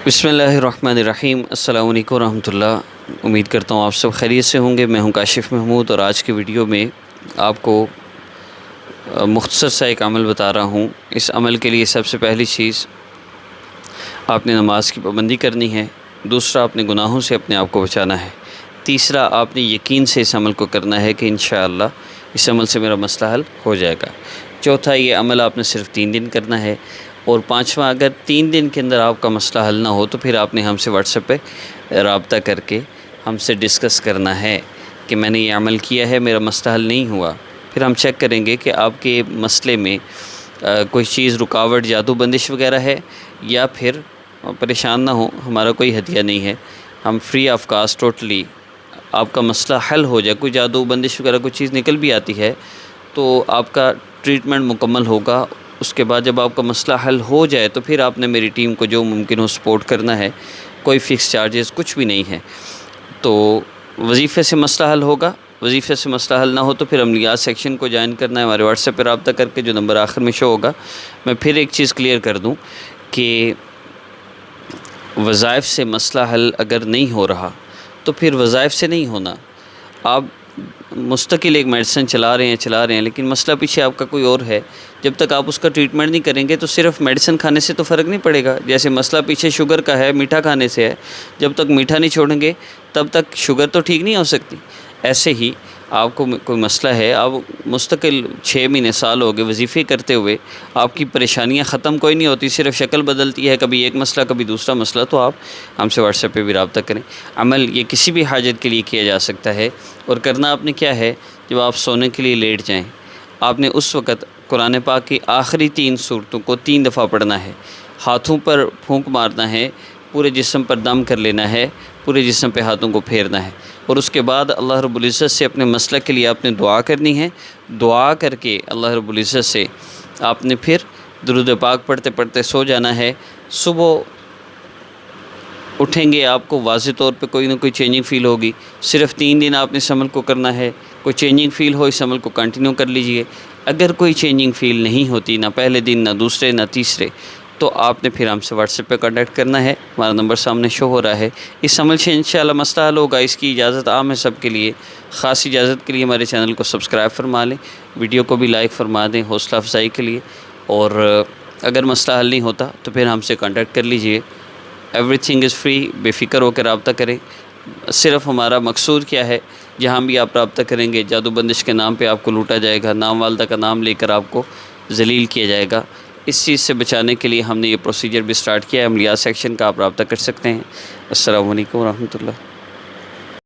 बिस्मिल्लाहिर्रहमानिर्रहीम। अस्सलामु अलैकुम रहमतुल्लाह। उम्मीद करता हूँ आप सब खैरियत से होंगे। मैं हूँ काशिफ़ महमूद और आज की वीडियो में आपको मुख्तसर सा एक अमल बता रहा हूँ। इस अमल के लिए सबसे पहली चीज़ आपने नमाज की पाबंदी करनी है। दूसरा, आपने गुनाहों से अपने आप को बचाना है। तीसरा, आपने यकीन से इस अमल को करना है कि इंशाअल्लाह इस अमल से मेरा मसला हल हो जाएगा। चौथा, ये अमल आपने सिर्फ़ 3 दिन करना है। और पाँचवा, अगर 3 दिन के अंदर आपका मसला हल ना हो तो फिर आपने हमसे व्हाट्सएप पे रब्ता करके हमसे डिस्कस करना है कि मैंने ये अमल किया है, मेरा मसला हल नहीं हुआ। फिर हम चेक करेंगे कि आपके मसले में कोई चीज़ रुकावट, जादू बंदिश वगैरह है या फिर परेशान ना हो, हमारा कोई हदिया नहीं है। हम फ्री ऑफ कास्ट टोटली आपका मसला हल हो जाए। कोई जादू बंदिश वगैरह कोई चीज़ निकल भी आती है तो आपका ट्रीटमेंट मुकम्मल होगा। उसके बाद जब आपका मसला हल हो जाए तो फिर आपने मेरी टीम को जो मुमकिन हो सपोर्ट करना है। कोई फ़िक्स चार्जेस कुछ भी नहीं है। तो वजीफ़े से मसला हल होगा। वजीफ़े से मसला हल ना हो तो फिर अमलियात सेक्शन को ज्वाइन करना है, हमारे व्हाट्सएप पर रब्ता करके, जो नंबर आखिर में शो होगा। मैं फिर एक चीज़ क्लियर कर दूं कि वज़ाइफ से मसला हल अगर नहीं हो रहा तो फिर वज़ाइफ से नहीं होना। आप मुस्तकिल एक मेडिसिन चला रहे हैं, लेकिन मसला पीछे आपका कोई और है। जब तक आप उसका ट्रीटमेंट नहीं करेंगे तो सिर्फ मेडिसिन खाने से तो फ़र्क नहीं पड़ेगा। जैसे मसला पीछे शुगर का है, मीठा खाने से है, जब तक मीठा नहीं छोड़ेंगे तब तक शुगर तो ठीक नहीं हो सकती। ऐसे ही आपको कोई मसला है, आप मुस्तकिल 6 महीने साल हो गए वजीफ़े करते हुए, आपकी परेशानियां ख़त्म कोई नहीं होती, सिर्फ शक्ल बदलती है, कभी एक मसला कभी दूसरा मसला, तो आप हमसे व्हाट्सएप पे भी रब्ता करें। अमल ये किसी भी हाजत के लिए किया जा सकता है। और करना आपने क्या है, जब आप सोने के लिए लेट जाएँ, आपने उस वक़्त कुरान पाक की आखिरी 3 सूरतों को 3 दफ़ा पढ़ना है। हाथों पर फूंक मारना है, पूरे जिस्म पर दम कर लेना है, पूरे जिस्म पे हाथों को फेरना है। और उसके बाद अल्लाह रब्बुल इज़्ज़त से अपने मसला के लिए आपने दुआ करनी है। दुआ करके अल्लाह रब्बुल इज़्ज़त से आपने फिर दुरूद पाक पढ़ते पढ़ते सो जाना है। सुबह उठेंगे आपको वाज़े तौर पे कोई ना कोई चेंजिंग फ़ील होगी। सिर्फ़ 3 दिन आपने इस अमल को करना है। कोई चेंजिंग फ़ील हो, इस अमल को कंटिन्यू कर लीजिए। अगर कोई चेंजिंग फ़ील नहीं होती, ना पहले दिन, ना दूसरे, ना तीसरे, तो आपने फिर हमसे व्हाट्सएप पे कांटेक्ट करना है। हमारा नंबर सामने शो हो रहा है। इस अमल से इंशाअल्लाह मसला हल होगा। इसकी इजाज़त आम है सब के लिए। ख़ास इजाज़त के लिए हमारे चैनल को सब्सक्राइब फरमा लें, वीडियो को भी लाइक फरमा दें हौसला अफजाई के लिए। और अगर मसला हल नहीं होता तो फिर हमसे कांटेक्ट कर लीजिए। एवरीथिंग इज़ फ्री, बेफ़िक्र होकर रब्ता करें। सिर्फ़ हमारा मकसूद क्या है, जहाँ भी आप रब्ता करेंगे जादू बंदिश के नाम पे आपको लूटा जाएगा, नाम वालदा का नाम लेकर आपको ज़लील किया जाएगा। इस चीज़ से बचाने के लिए हमने ये प्रोसीजर भी स्टार्ट किया है। अमलियात सेक्शन का आप रब्ता कर सकते हैं। अस्सलामु अलैकुम व रहमतुल्लाह।